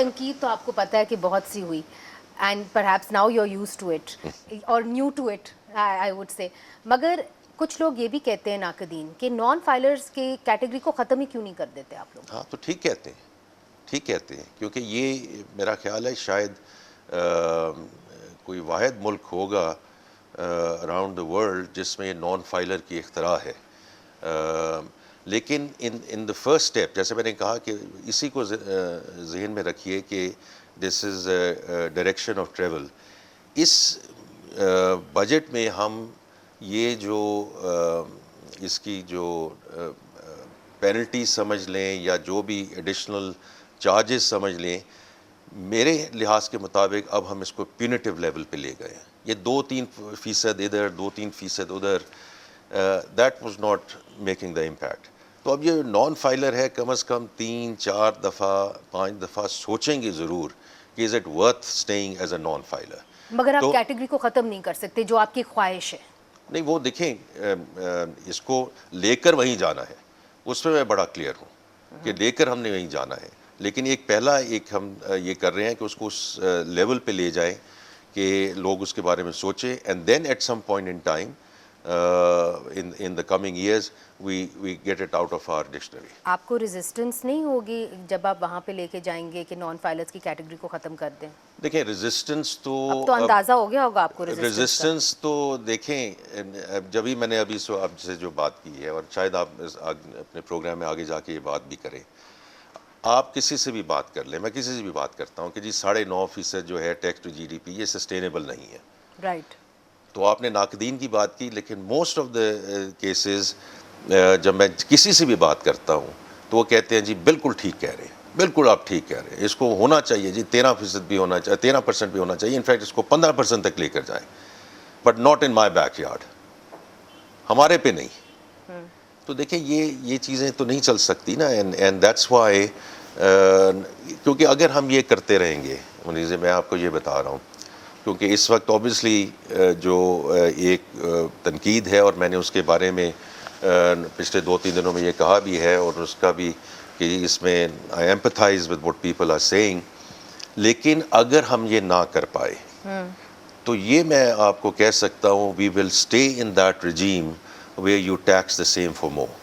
تنقید تو آپ کو پتہ ہے کہ بہت سی ہوئی and perhaps now you are used to it or new to it I would say, مگر کچھ لوگ یہ بھی کہتے ہیں ناقدین کہ نان فائلرز کی کیٹیگری کو ختم ہی کیوں نہیں کر دیتے آپ لوگ؟ ہاں تو ٹھیک کہتے ہیں کیونکہ یہ میرا خیال ہے شاید کوئی واحد ملک ہوگا اراؤنڈ دا ورلڈ جس میں یہ نان فائلر کی اختراع ہے. لیکن ان دا فرسٹ اسٹیپ جیسے میں نے کہا کہ اسی کو ذہن میں رکھیے کہ this is direction of travel. اس بجٹ میں ہم یہ جو اس کی جو پینلٹی سمجھ لیں یا جو بھی ایڈیشنل چارجز سمجھ لیں، میرے لحاظ کے مطابق اب ہم اس کو پیونیٹیو لیول پہ لے گئے ہیں. یہ 2-3% ادھر 2-3% ادھر، that was not making the impact. تو اب یہ نان فائلر ہے، کم از کم 3-4 دفعہ 5 دفعہ سوچیں گے ضرور کہ is it worth staying as a non filer. مگر آپ کیٹیگری کو ختم نہیں کر سکتے جو آپ کی خواہش ہے. نہیں وہ دیکھیں اس کو لے کر وہیں جانا ہے، اس میں بڑا کلیئر ہوں کہ لے کر ہم نے وہیں جانا ہے. لیکن ایک ہم یہ کر رہے ہیں کہ اس کو اس لیول پہ لے جائیں کہ لوگ اس کے بارے میں سوچیں and then at some point in time in the coming years we get it out of our dictionary. آپ کو ریزسٹنس نہیں ہوگی جب آپ وہاں پہ لے کے جائیں گے کہ نان فائلرز کی کیٹیگری کو ختم کر دیں؟ دیکھیں ریزسٹنس تو اب تو اندازہ ہو گیا ہوگا آپ کو ریزسٹنس تو دیکھیں جب ہی میں نے ابھی آپ سے جو بات کی ہے اور شاید آپ اپنے پروگرام میں آگے جا کے یہ بات بھی کریں. آپ کسی سے بھی بات کر لیں، میں کسی سے بھی بات کرتا ہوں کہ جی 9.5% جو ہے ٹیکس ٹو جی ڈی پی یہ سسٹینیبل نہیں ہے. رائٹ. تو آپ نے ناقدین کی بات کی، لیکن موسٹ آف دا کیسز جب میں کسی سے بھی بات کرتا ہوں تو وہ کہتے ہیں جی بالکل ٹھیک کہہ رہے ہیں، بالکل آپ ٹھیک کہہ رہے ہیں، اس کو ہونا چاہیے جی 13% بھی ہونا چاہیے، 13% بھی ہونا چاہیے، انفیکٹ اس کو 15% تک لے کر جائیں، but not in my back yard, ہمارے پہ نہیں. تو دیکھیں یہ چیزیں تو نہیں چل سکتی نا. اینڈ دیٹس وائی کیونکہ اگر ہم یہ کرتے رہیں گے، منیز میں آپ کو یہ بتا رہا ہوں، کیونکہ اس وقت اوبیسلی جو ایک تنقید ہے اور میں نے اس کے بارے میں پچھلے 2-3 دنوں میں یہ کہا بھی ہے اور اس کا بھی کہ اس میں I emphasize with what people are seeing. لیکن اگر ہم یہ نہ کر پائے تو یہ میں آپ کو کہہ سکتا ہوں we will stay in that regime where you tax the same for more.